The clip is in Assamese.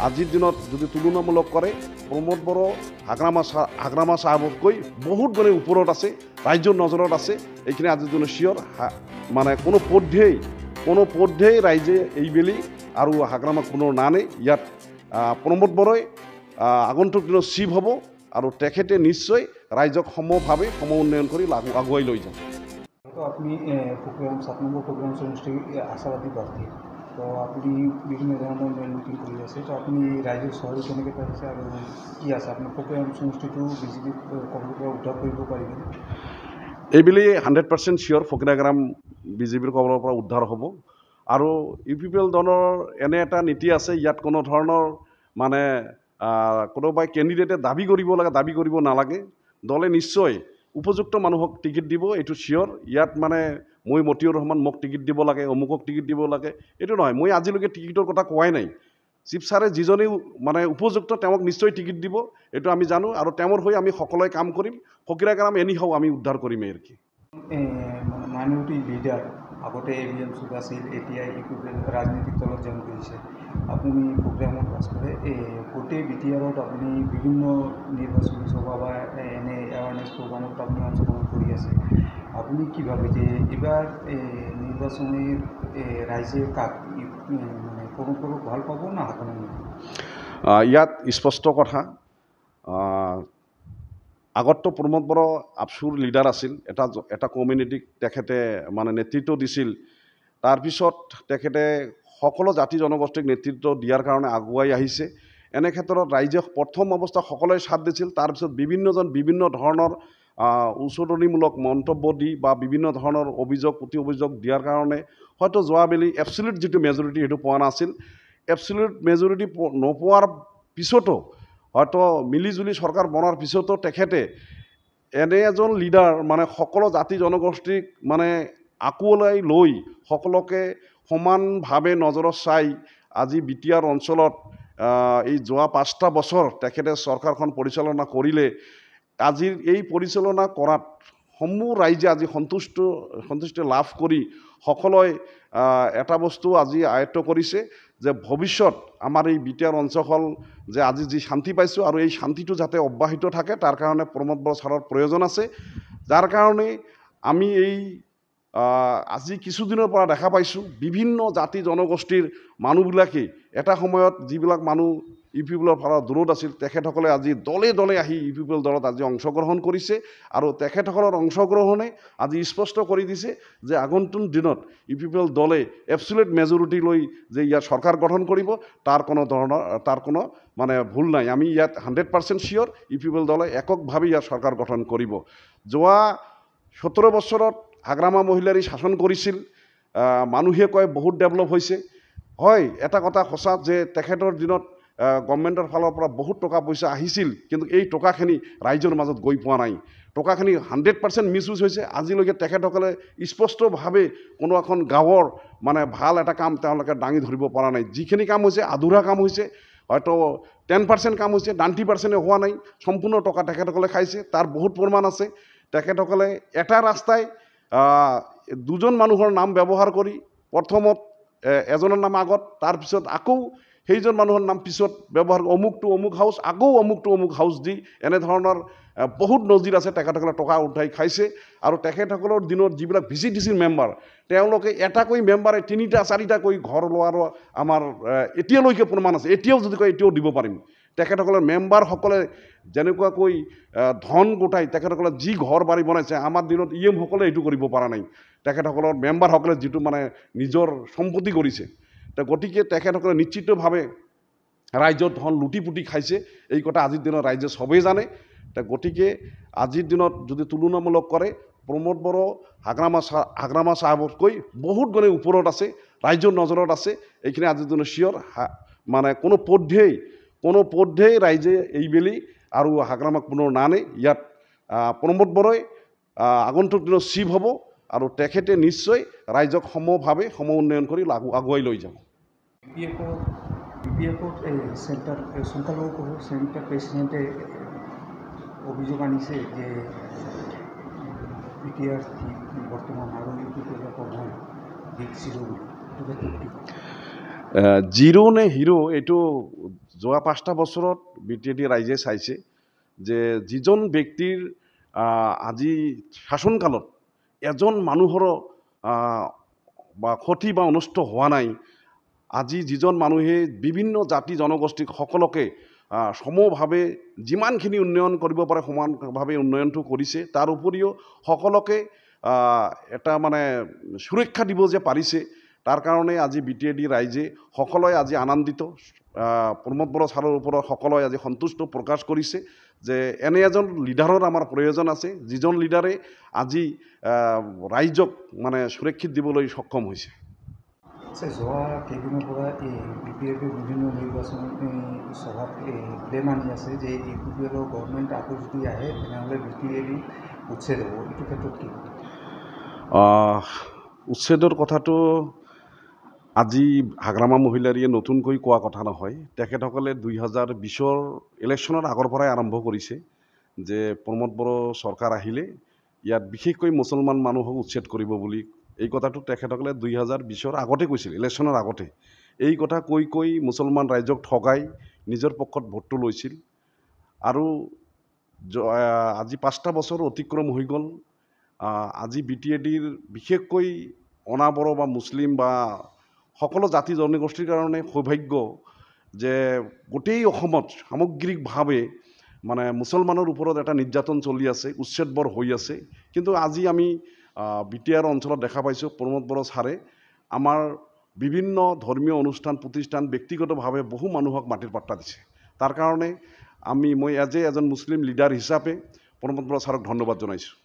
আজিৰ দিনত যদি তুলনামূলক কৰে প্ৰমোদ বড়ো হাগ্ৰামা চাহাবতকৈ বহুত মানে ওপৰত আছে, ৰাইজৰ নজৰত আছে। এইখিনি আজিৰ দিনত চিয়ৰ মানে কোনো পধ্যেই ৰাইজে এইবেলি আৰু হাগ্ৰামাক কোনো নানে। ইয়াত প্ৰমোদ বড়োই আগন্তুক দিনত চিফ হ'ব আৰু তেখেতে নিশ্চয় ৰাইজক সমভাৱে উন্নয়ন কৰি আগুৱাই লৈ যাব। তো আপনি প্রোগ্রাম 7 নম্বর প্রোগ্রাম সমষ্টির আশাবাদী প্রার্থী, তো আপনি বিভিন্ন ধরনের মেল মিটিং করে আছে, তো আপনি রাইজের সহযোগ কেনেকৈ পাইছে আৰু কি আছে আপনাৰ প্ৰোগ্ৰাম সমষ্টিটো বিজেপি কবৰ পৰা উদ্ধাৰ কৰিব পাৰিবনে? এইবেলি 100% চিয়ৰ ফকিৰাগ্ৰাম বিজেপিৰ কবলৰ পৰা উদ্ধাৰ হ'ব। আৰু UPPL দলৰ এনে এটা নীতি আছে, ইয়াত কোনো ধৰণৰ মানে কোনোবাই কেণ্ডিডেটে দাবী কৰিব নালাগে। দলে নিশ্চয় উপযুক্ত মানুহক টিকেট দিব, এইটো চিয়ৰ। ইয়াত মানে মই মতিউৰ ৰহমান মোক টিকেট দিব লাগে, অমুকক টিকেট দিব লাগে, এইটো নহয়। মই আজিলৈকে টিকেটৰ কথা কোৱাই নাই। চিফ ছাৰে যিজনেই মানে উপযুক্ত তেওঁক নিশ্চয় টিকেট দিব, এইটো আমি জানো। আৰু তেওঁৰ হৈ আমি সকলোৱে কাম কৰিম। ফকিৰাগ্ৰাম এনিহাও আমি উদ্ধাৰ কৰিম। আৰু কি মাইনৰিটি লিডাৰ আগতে ABM চুক আছিল, এতিয়া UPPL ৰাজনৈতিক দলত জইন কৰিছে। আপুনি প্ৰগ্ৰামত পাছ কৰে গোটেই BTRত আপুনি বিভিন্ন নিৰ্বাচনী সভা বা এনে এৱাৰনেছ প্ৰগ্ৰামত আপুনি অংশগ্ৰহণ কৰি আছে। আপুনি কি ভাবে যে এবাৰ নিৰ্বাচনী ৰাইজে কাক মানে প্ৰমোদ ভাল পাব না হাগ্ৰামা? ইয়াত স্পষ্ট কথা। আগততো প্ৰমোদ বড়ো আপচুৰ লিডাৰ আছিল, এটা কমিউনিটিক তেখেতে মানে নেতৃত্ব দিছিল। তাৰপিছত তেখেতে সকলো জাতি জনগোষ্ঠীক নেতৃত্ব দিয়াৰ কাৰণে আগুৱাই আহিছে। এনে ক্ষেত্ৰত ৰাইজে প্ৰথম অৱস্থাত সকলোৱে সাথ দিছিল। তাৰপিছত বিভিন্ন ধৰণৰ উচতনিমূলক মন্তব্য দি বা বিভিন্ন ধৰণৰ প্ৰতি অভিযোগ দিয়াৰ কাৰণে হয়তো যোৱাবেলি এবছলিউট যিটো মেজৰিটি সেইটো পোৱা নাছিল। এবছলিউট মেজৰিটি নোপোৱাৰ পিছতো হয়তো মিলিজুলি চৰকাৰ বনাৰ পিছতো তেখেতে এনে এজন লিডাৰ মানে সকলো জাতি জনগোষ্ঠীক মানে আঁকোৱাই লৈ সকলোকে সমানভাৱে নজৰত চাই আজি BTR অঞ্চলত এই যোৱা 5টা বছৰ তেখেতে চৰকাৰখন পৰিচালনা কৰিলে। আজিৰ এই পৰিচালনা কৰাত সমূহ ৰাইজে আজি সন্তুষ্টি লাভ কৰি সকলোৱে এটা বস্তু আজি আয়ত্ব কৰিছে যে ভৱিষ্যত আমাৰ এই BTR অঞ্চল যে আজি যি শান্তি পাইছোঁ আৰু এই শান্তিটো যাতে অব্যাহত থাকে তাৰ কাৰণে প্ৰমোদ বড়ো ছাৰৰ প্ৰয়োজন আছে। যাৰ কাৰণে আমি এই আজি কিছুদিনৰ পৰা দেখা পাইছোঁ বিভিন্ন জাতি জনগোষ্ঠীৰ মানুহবিলাকে এটা সময়ত যিবিলাক মানুহ UPPLৰ পৰা দূৰত আছিল তেখেতসকলে আজি দলে আহি UPPL দলত আজি অংশগ্ৰহণ কৰিছে। আৰু তেখেতসকলৰ অংশগ্ৰহণে আজি স্পষ্ট কৰি দিছে যে আগন্তুক দিনত UPPL দলে এবছলিউট মেজৰিটি লৈ যে ইয়াত চৰকাৰ গঠন কৰিব তাৰ কোনো মানে ভুল নাই। আমি ইয়াত 100% চিয়ৰ UPPL দলে এককভাৱে ইয়াত চৰকাৰ গঠন কৰিব। যোৱা 17 বছৰত হাগ্ৰামা মহিলাৰী শাসন কৰিছিল। মানুহে কয় বহুত ডেভেলপ হৈছে। হয়, এটা কথা সঁচা যে তেখেতৰ দিনত গভৰ্ণমেণ্টৰ ফালৰ পৰা বহুত টকা পইচা আহিছিল, কিন্তু এই টকাখিনি ৰাইজৰ মাজত গৈ পোৱা নাই। টকাখিনি 100% মিছইউজ হৈছে। আজিলৈকে তেখেতসকলে স্পষ্টভাৱে কোনো এখন গাঁৱৰ মানে ভাল এটা কাম তেওঁলোকে দাঙি ধৰিব পৰা নাই। যিখিনি কাম হৈছে আধৰুৱা কাম হৈছে, হয়তো 10% কাম হৈছে, 90% হোৱা নাই। সম্পূৰ্ণ টকা তেখেতসকলে খাইছে, তাৰ বহুত প্ৰমাণ আছে। তেখেতসকলে এটা ৰাস্তাই দুজন মানুহৰ নাম ব্যৱহাৰ কৰি প্ৰথমত এজনৰ নাম আগত, তাৰপিছত আকৌ সেইজন মানুহৰ নাম পিছত ব্যৱহাৰ অমুকটো অমুক হাউচ, আকৌ অমুকটো অমুক হাউচ দি এনেধৰণৰ বহুত নজিৰ আছে। তেখেতসকলে টকা উঠাই খাইছে। আৰু তেখেতসকলৰ দিনত যিবিলাক VCDC মেম্বাৰ তেওঁলোকে এটাকৈ মেম্বাৰে 3টা 4টাকৈ ঘৰ লোৱাৰো আমাৰ এতিয়ালৈকে প্ৰমাণ আছে। এতিয়াও যদি কয় এতিয়াও দিব পাৰিম। তেখেতসকলৰ মেম্বাৰসকলে যেনেকুৱাকৈ ধন গোটাই তেখেতসকলে যি ঘৰ বাৰী বনাইছে, আমাৰ দিনত EM সকলে এইটো কৰিব পৰা নাই। তেখেতসকলৰ মেম্বাৰসকলে যিটো মানে নিজৰ সম্পত্তি কৰিছে, গতিকে তেখেতসকলে নিশ্চিতভাৱে ৰাইজৰ ধন লুটি পুটি খাইছে। এই কথা আজিৰ দিনত ৰাইজে সবেই জানে। গতিকে আজিৰ দিনত যদি তুলনামূলক কৰে প্ৰমোদ বড়ো হাগ্ৰামা চাহাবতকৈ বহুত গুণে ওপৰত আছে, ৰাইজৰ নজৰত আছে। এইখিনি আজিৰ দিনত চিয়ৰ মানে কোনো পধ্যেই ৰাইজে এইবেলি আৰু হাগ্ৰামাক কোনো নানে। ইয়াত প্ৰমোদ বড়োই আগন্তুক দিনত চিফ হ'ব আৰু তেখেতে নিশ্চয় ৰাইজক সমভাৱে উন্নয়ন কৰি আগুৱাই লৈ যাব। BPF সেন্টাৰ সংখ্যালঘু সেন্টাৰ প্ৰেসিডেন্টে অভিযোগ আনিছে যে BTR বৰ্তমান আৰু UPPL প্ৰধান বিগ জিৰো জিৰো নে হিৰো এইটো যোৱা 5টা বছৰত BTAD ৰাইজে চাইছে যে যিজন ব্যক্তিৰ আজি শাসনকালত এজন মানুহৰো বা ক্ষতি বা অনিষ্ট হোৱা নাই, আজি যিজন মানুহে বিভিন্ন জাতি জনগোষ্ঠীক সকলোকে সমভাৱে যিমানখিনি উন্নয়ন কৰিব পাৰে সমানভাৱে উন্নয়নটো কৰিছে, তাৰ উপৰিও সকলোকে এটা মানে সুৰক্ষা দিব যে পাৰিছে, তাৰ কাৰণে আজি BTAD ৰাইজে সকলোৱে আজি আনন্দিত। প্ৰমোদ বড়ো ছাৰৰ ওপৰত সকলোৱে আজি সন্তুষ্ট প্ৰকাশ কৰিছে যে এনে এজন লিডাৰৰ আমাৰ প্ৰয়োজন আছে, যিজন লিডাৰে আজি ৰাইজক মানে সুৰক্ষিত দিবলৈ সক্ষম হৈছে। যোৱা কেইদিনৰ পৰা এই BPLৰ বিভিন্ন নিৰ্বাচন সভাত ক্লেইম আনি আছে যে UPPLৰ গভৰ্ণমেণ্ট আকৌ যদি আহে তেনেহ'লে BTAD উচ্ছেদ হ'ব। এইটো ক্ষেত্ৰত কি? উচ্ছেদৰ কথাটো আজি হাগ্ৰামা মহিলাৰীয়ে নতুনকৈ কোৱা কথা নহয়। তেখেতসকলে 2020ৰ ইলেকশ্যনৰ আগৰ পৰাই আৰম্ভ কৰিছে যে প্ৰমোদ বড়ো চৰকাৰ আহিলে ইয়াত বিশেষকৈ মুছলমান মানুহক উচ্ছেদ কৰিব বুলি। এই কথাটো তেখেতসকলে 2020ৰ আগতে কৈছিল, ইলেকশ্যনৰ আগতে। এই কথা কৈ মুছলমান ৰাইজক ঠগাই নিজৰ পক্ষত ভোটটো লৈছিল। আৰু আজি 5টা বছৰ অতিক্ৰম হৈ গ'ল। আজি BTADৰ বিশেষকৈ অনাবড়ো বা মুছলিম বা সকলো জাতি জনগোষ্ঠীৰ কাৰণে সৌভাগ্য যে গোটেই অসমত সামগ্ৰিকভাৱে মানে মুছলমানৰ ওপৰত এটা নিৰ্যাতন চলি আছে, উচ্ছেদবৰ হৈ আছে। কিন্তু আজি আমি BTR অঞ্চলত দেখা পাইছোঁ প্ৰমোদ বড়ো ছাৰে আমাৰ বিভিন্ন ধৰ্মীয় অনুষ্ঠান প্ৰতিষ্ঠান ব্যক্তিগতভাৱে বহু মানুহক মাটিৰ পাত্তা দিছে। তাৰ কাৰণে মই এজন মুছলিম লিডাৰ হিচাপে প্ৰমোদ বড়ো ছাৰক ধন্যবাদ জনাইছোঁ।